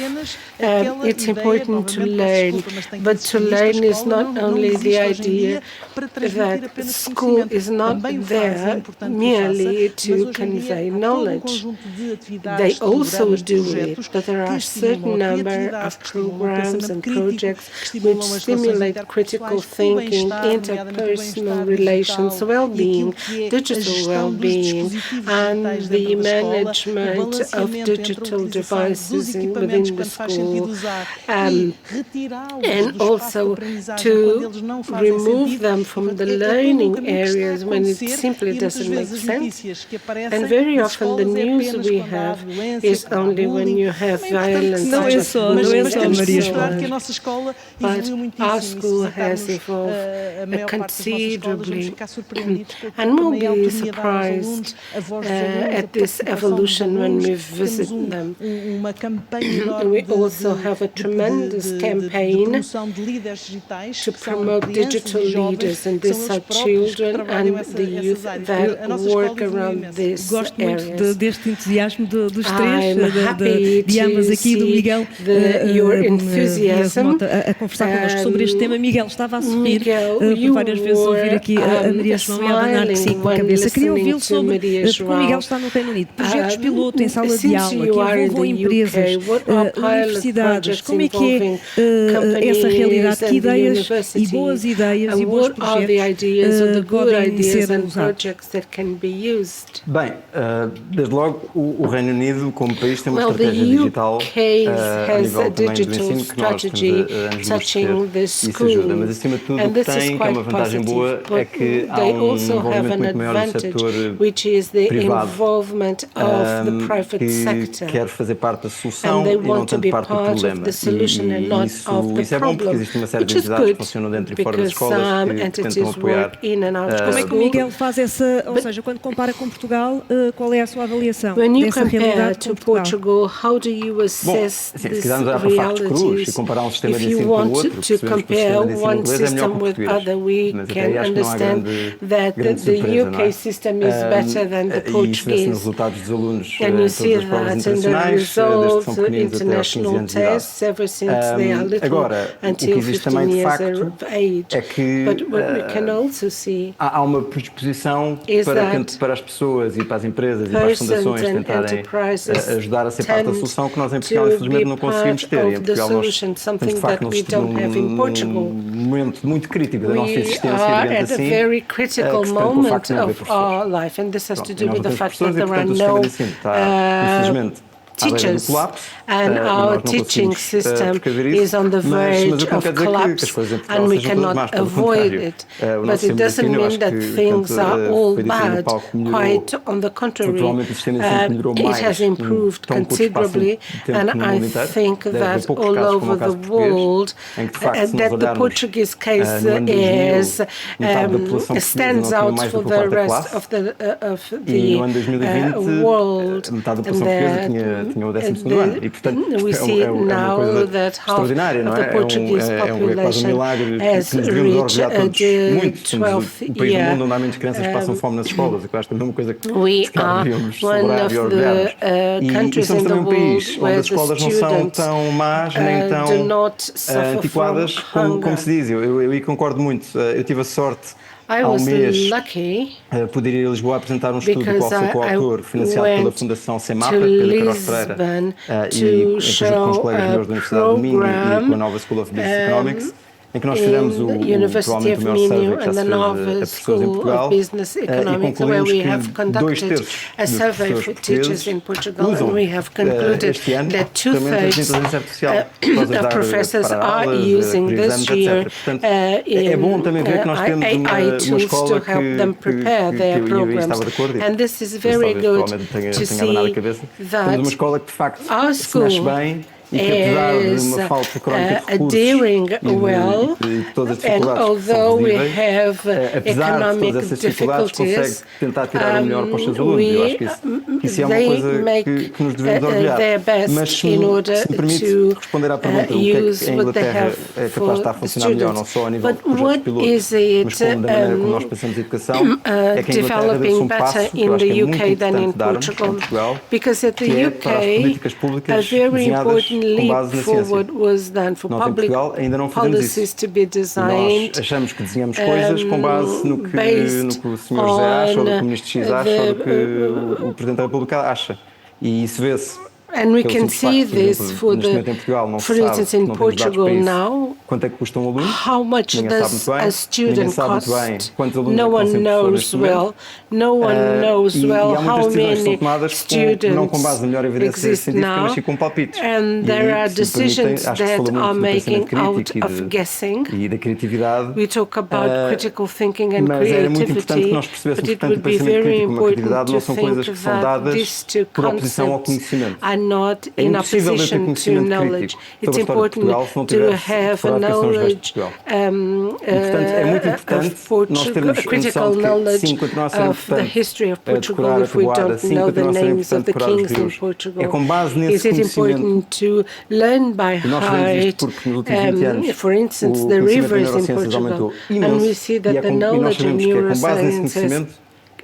It's important to learn, but to learn is not only the idea that school is not there merely to convey knowledge. They also do it, but there are a certain number of programs and projects which stimulate critical thinking, interpersonal relations, well-being, digital well-being, and the management of digital devices within the school, and also to remove them from the learning areas when it simply doesn't make sense. And very often the news we have is only when you have violence. But our school has evolved considerably, and we'll be surprised at this evolution when we visit them. We also have a tremendous campaign to promote digital leaders, and these are children and the youth that work around these areas. Deste entusiasmo dos três, I'm happy de ambas aqui, do Miguel, your enthusiasm. A conversar connosco sobre este tema. Miguel estava a sorrir por várias vezes ouvir aqui a Maria João e a abanar que sim com a cabeça. Queria ouvi-lo sobre, porque o Miguel está no Reino Unido, projetos piloto em sala de aula que envolvam empresas, universidades. Como é que é essa realidade? Que ideias e boas ideias e bons projetos podem ser usados? Bem, desde logo o Reino Unido como país tem uma estratégia digital a nível também do ensino que nós estamos a enriquecer, isso ajuda, mas acima de tudo o que tem, que é uma vantagem boa, é que há um envolvimento muito maior do setor privado. que quer fazer parte da solução e não tanto parte do problema. E isso é bom porque existe uma série de entidades que funcionam dentro e fora das escolas que tentam apoiar. Como é que o Miguel faz essa, ou seja, quando compara com Portugal, qual é a sua avaliação dessa realidade com Portugal? Bom, se quisermos olhar para factos crus e comparar um sistema de ensino com o outro, percebemos que o sistema de ensino inglês é melhor que o português. Mas até aí acho que não há grande surpresa, não é? E isso vê-se nos resultados dos alunos em todas as provas internacionais, desde que são pequeninos até aos 15 anos de idade. Agora, o que existe também de facto é que há uma predisposição para as pessoas e para as empresas e para as fundações tentarem ajudar a ser parte da solução que nós em Portugal infelizmente não conseguimos ter. E em Portugal nós estamos de facto num momento muito crítico da nossa existência, digamos assim, o facto de não haver professores. Infelizmente, teachers, and our teaching system is on the verge of collapse, and we cannot avoid it. But it doesn't mean that things are all bad. Quite on the contrary, it has improved considerably, and I think that all over the world, that the Portuguese case stands out for the rest of the world. Tinha o 12º ano e, portanto, é uma coisa extraordinária, não é? É quase um milagre que nos devemos orgulhar todos muito. Somos o país do mundo onde há menos crianças que passam fome nas escolas, e que eu acho que é uma coisa que devíamos celebrar e orgulhar-nos. E somos também um país onde as escolas não são tão más nem tão antiquadas como se diz. Eu aí concordo muito. Eu tive a sorte há um mês poder ir a Lisboa apresentar um estudo do qual sou coautor, financiado pela Fundação CEMAPA, pela Carlos Pereira, e em conjunto com os colegas meus da Universidade do Minho e com a Nova School of Business Economics, em que nós fizemos provavelmente o maior survey que já se fez a professores em Portugal, e concluímos que 2/3 dos professores em Portugal usam este ano ferramentas de inteligência artificial para ajudar para aulas, exames, etc. Portanto, é bom também ver que nós temos uma escola que eu estava de acordo, e talvez provavelmente tenha abanado a cabeça, temos uma escola que de facto se mexe bem, e que apesar de uma falta crónica de recursos e de todas as dificuldades que são visíveis, apesar de todas essas dificuldades, consegue tentar tirar o melhor para os seus alunos. Eu acho que isso é uma coisa que nos devemos orgulhar. Mas se me permite responder à pergunta, o que é que a Inglaterra é capaz de estar a funcionar melhor, não só a nível de projetos pilotos, mas como da maneira como nós pensamos em educação, é que a Inglaterra deu-se um passo que eu acho que é muito importante darmos em Portugal, que é para as políticas públicas desenhadas com base na ciência. Nós em Portugal ainda não fazemos isso. Nós achamos que desenhamos coisas com base no que o Sr. José acha, ou do que o Ministro X acha, ou do que o Presidente da República acha. E isso vê-se. And we can see this for instance, in Portugal now, how much does a student cost? No one knows well. No one knows well how many students exist now. And there are decisions that are making out of guessing. We talk about critical thinking and creativity, but it would be very important to think that these two concepts are not in opposition to knowledge. It's important to have a knowledge, critical knowledge of the history of Portugal if we don't know the names of the kings in Portugal. Is it important to learn by heart, for instance, the rivers in Portugal? And we see that the knowledge in neuroscience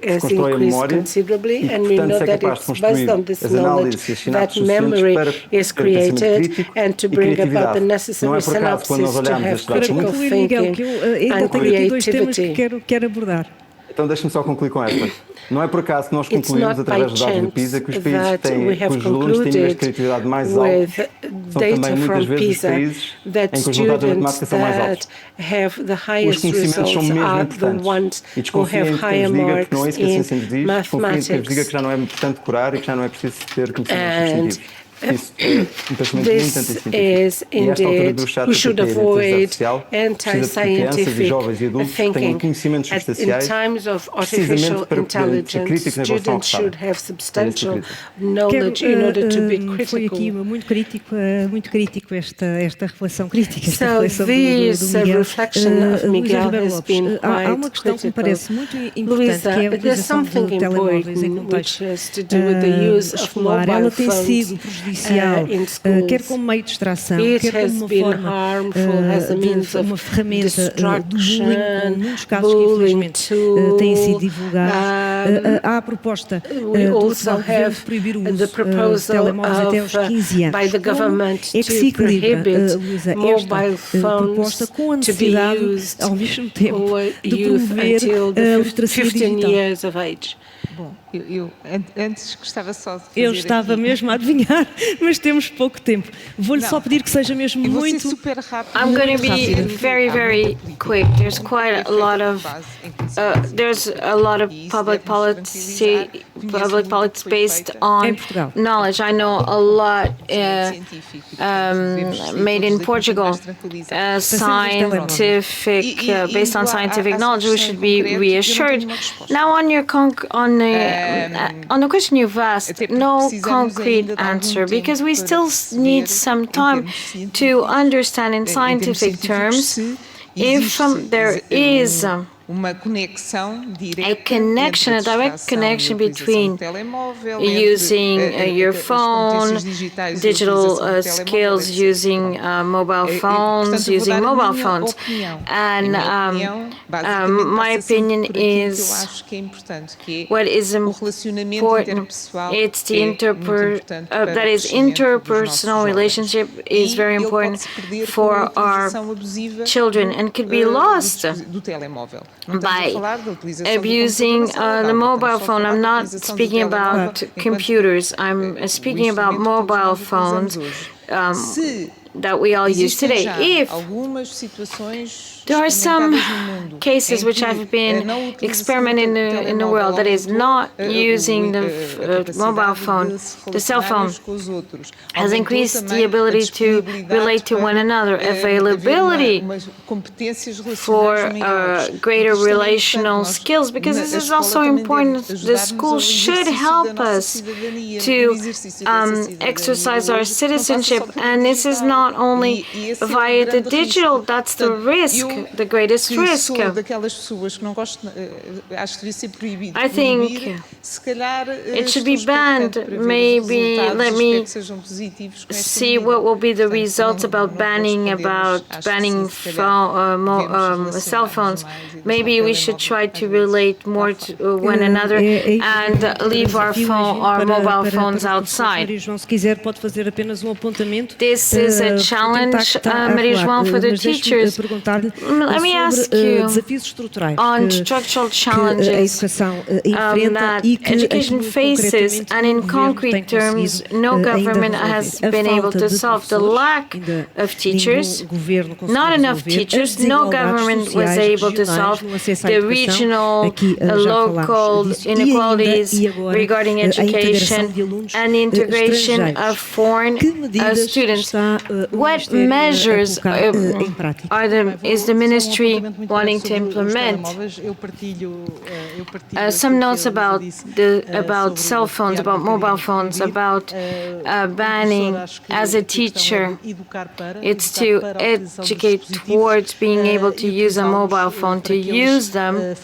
has increased considerably, and we know that it's based on this knowledge that memory is created, and to bring about the necessary synapses to have critical thinking and creativity. Então deixe-me só concluir com esta. Não é por acaso que nós concluímos através dos dados do PISA que os países cujos alunos têm níveis de criatividade mais altos são também muitas vezes os países em que os resultados de matemática são mais altos. Os conhecimentos são mesmo importantes e desconfiem de quem vos diga que não é isso que a ciência nos diz, desconfiem de quem vos diga que já não é importante decorar e que já não é preciso ter conhecimentos substantivos. Isso é um pensamento muito anticientífico. E esta altura do chat we should avoid anti-scientific thinking. Conhecimentos substanciais, in times of artificial intelligence, students should have substantial knowledge in order to be critical. Foi aqui muito crítico esta reflexão crítica. So this reflection of Miguel has been há uma quite questão que me parece muito importante, que é a there's utilização something de telemóveis em important which contexto has to do with the use of escolar. mobile Ela tem phones sido prejudicial, in schools. quer como meio de distração, It quer has como uma been forma harmful as a means of uma ferramenta do bullying, destruction, com muitos casos que infelizmente têm sido divulgados. Há a proposta do also have proibir o uso the de proposal telemóveis até aos 15 anos. by the government É que se to equilibra, prohibit Luísa, mobile esta phones proposta com a to be necessidade, used ao mesmo tempo, for de youth promover until a the literacia 15 digital. years of age. Bom, eu antes gostava só de fazer Eu estava mesmo a adivinhar, mas temos pouco tempo. Vou-lhe só pedir que seja mesmo muito super rápido. I'm going to be very, very quick. There's quite a lot of public policy based on knowledge. I know a lot made in Portugal, scientific based on scientific knowledge. We should be reassured. Now, on your on the question you've asked, no concrete answer, because we still need some time to understand in scientific terms if there is a direct connection between using your phone, digital skills, using mobile phones, and my opinion is what is important. It's the interpersonal relationship is very important for our children and could be lost by abusing the mobile phone. I'm not speaking about computers. I'm speaking about mobile phones that we all use today. If there are some cases which have been experimented in the world that is not using the mobile phone, the cell phone, has increased the ability to relate to one another, availability for greater relational skills, because this is also important. The school should help us to exercise our citizenship, and this is not only via the digital, that's the risk. The greatest risk. I think it should be banned. Maybe let me see what will be the results about banning cell phones. Maybe we should try to relate more to one another and leave our mobile phones outside. This is a challenge, Maria João, for the teachers. Let me ask you on structural challenges that education faces, and in concrete terms, no government has been able to solve the lack of teachers, not enough teachers. No government was able to solve the regional, local inequalities regarding education and integration of foreign students. What measures is the ministry wanting to implement? Some notes about cell phones, about mobile phones, about banning. As a teacher, it's to educate towards being able to use a mobile phone, to use them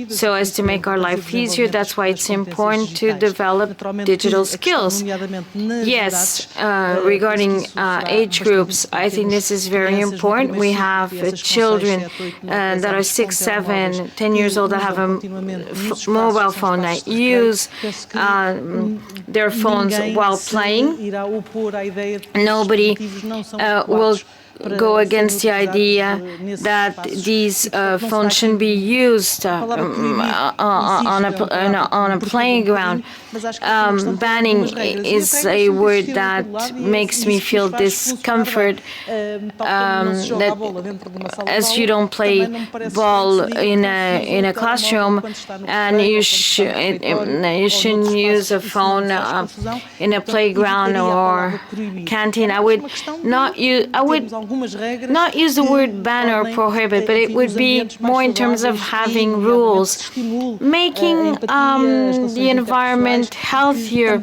so as to make our life easier. That's why it's important to develop digital skills. Yes, regarding age groups, I think this is very important. We have children that are 6, 7, 10 years old that have a mobile phone, that use their phones while playing. Nobody will go against the idea that these phones shouldn't be used on a playground. Banning is a word that makes me feel discomfort, that as you don't play ball in a classroom, and you shouldn't use a phone in a playground or canteen. I would not use the word ban or prohibit, but it would be more in terms of having rules, making the environment healthier,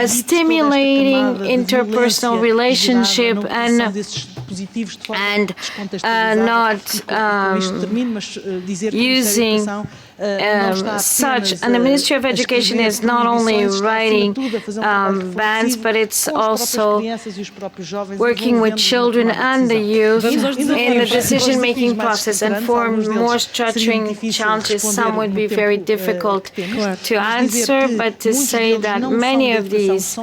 stimulating interpersonal relationship, and not using such. And the Ministry of Education is not only writing bans, but it's also working with children and the youth in the decision-making process. And for more structuring challenges, some would be very difficult to answer, but to say that many of these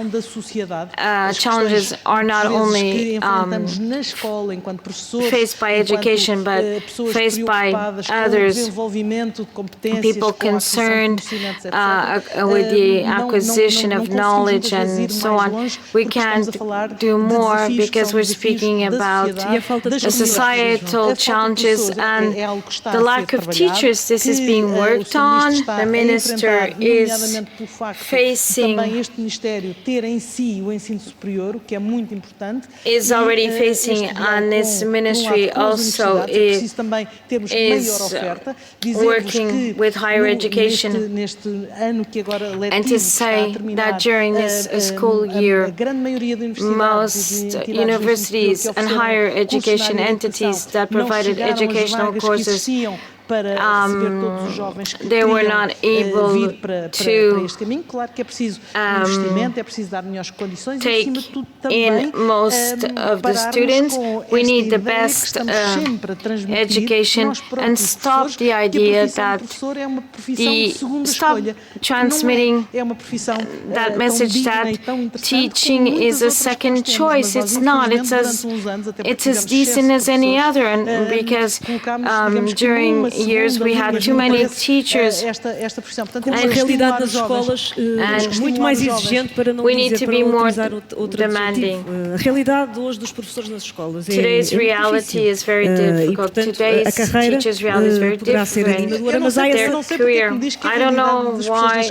challenges are not only faced by education, but faced by others, people concerned with the acquisition of knowledge and so on. We can't do more because we're speaking about the societal challenges and the lack of teachers. This is being worked on. The minister is already facing, and this ministry also is working with higher education, and to say that during this school year, most universities and higher education entities that provided educational courses, they were not able to take in most of the students. We need the best education and stop the idea that stop transmitting that message that teaching is a second choice. It's not. It's as decent as any other, and because during years we had too many teachers, and we need to be more demanding. Today's reality is very difficult. Today's teachers' reality is very different. Their career, I don't know why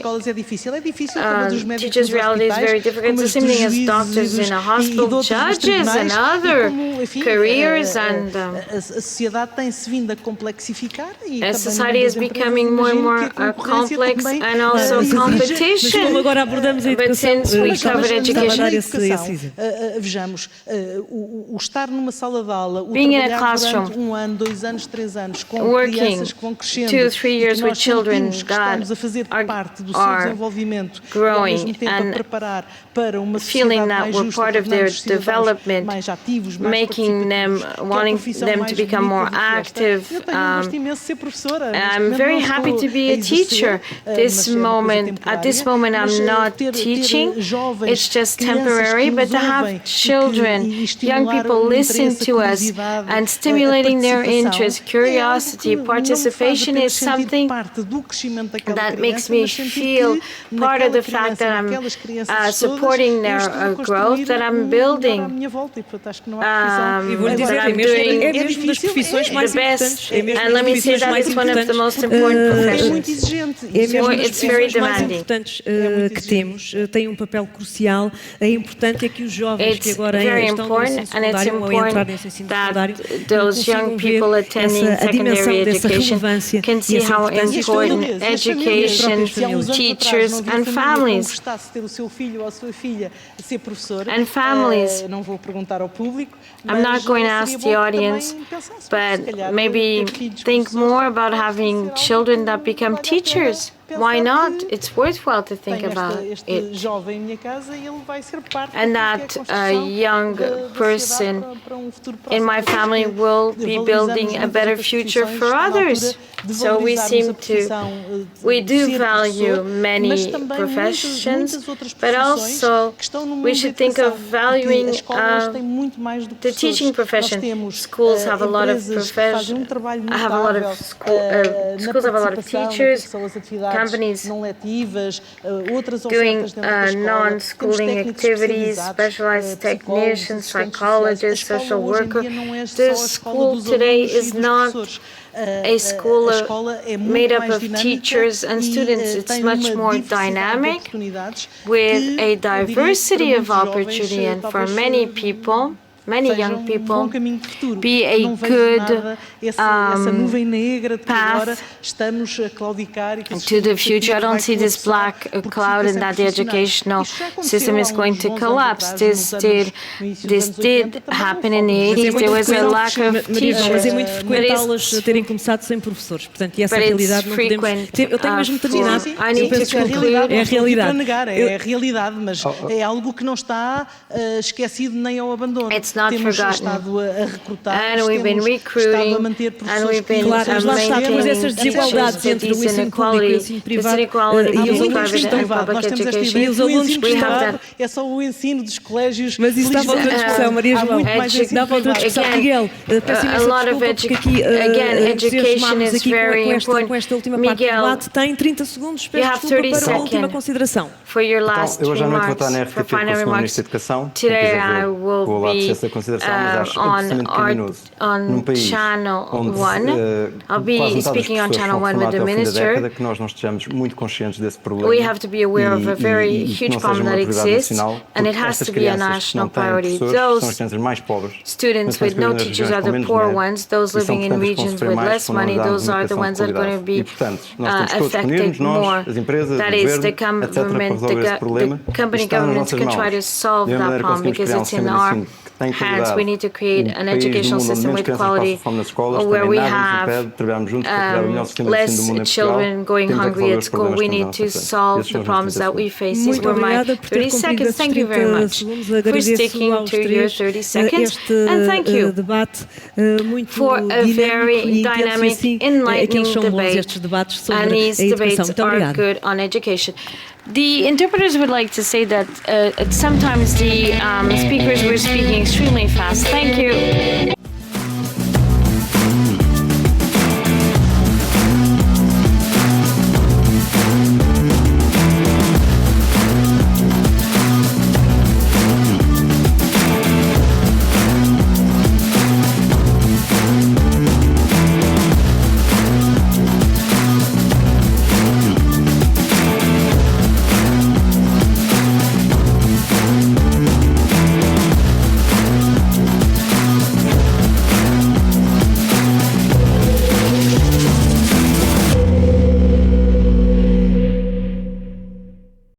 teachers' reality is very difficult. It's the same thing as doctors in a hospital, judges and other careers, and society is becoming more and more complex, and also competition. But since we covered education, being in a classroom, working 2 or 3 years with children that are growing and feeling that we're part of their development, making them, wanting them to become more active. I'm very happy to be a teacher. At this moment, I'm not teaching. It's just temporary, but to have children, young people listen to us and stimulating their interest, curiosity, participation is something that makes me feel part of the fact that I'm supporting their growth, that I'm building, that I'm doing the best. And let me say that it's one of the most important professions. It's very demanding. It's very important, and it's important that those young people attending secondary education can see how important education, teachers, and families. I'm not going to ask the audience, but maybe think more about having children that become teachers. Why not? It's worthwhile to think about it. And that a young person in my family will be building a better future for others. So we do value many professions, but also we should think of valuing the teaching profession. Schools have a lot of schools have a lot of teachers, companies doing non-schooling activities, specialized technicians, psychologists, social workers. The school today is not a school made up of teachers and students. It's much more dynamic with a diversity of opportunity, and for many people, many young people, be a good path to the future. I don't see this black cloud and that the educational system is going to collapse. This did happen in the 80s. There was a lack of teachers. Mas é muito frequente aulas terem começado sem professores. Portanto, e essa realidade não podemos... Eu tenho mesmo terminado. É a realidade. É a realidade, mas é algo que não está esquecido nem ao abandono. Temos estado a recrutar, and we've been recruiting, and we've been temos essas desigualdades entre o ensino público e o ensino privado e os alunos que estão nós temos esta ideia que o ensino privado é só o ensino dos colégios. Mas isso dá para outra discussão, Maria João. Dá para outra discussão. Miguel, peço imensa desculpa porque aqui entusiasmámos aqui com esta última parte do debate. Tem 30 segundos, peço desculpa para a última consideração. Eu hoje à noite vou estar na RTP com o Sr. Ministro da Educação. Today I will be on Channel 1. I'll be speaking on Channel 1 with the Minister. We have to be aware of a very huge problem that exists, and it has to be a national priority. Those students with no teachers are the poor ones. Those living in regions with less money, those are the ones that are going to be affected more. That is, the company governments can try to solve that problem because it's in our hands. We need to create an educational system with quality where we have less children going hungry at school. We need to solve the problems that we face. These were my 30 seconds. Thank you very much for sticking to your 30 seconds. And thank you for a very dynamic, enlightening debate. And these debates are good on education. The interpreters would like to say that sometimes the speakers were speaking extremely fast. Thank you.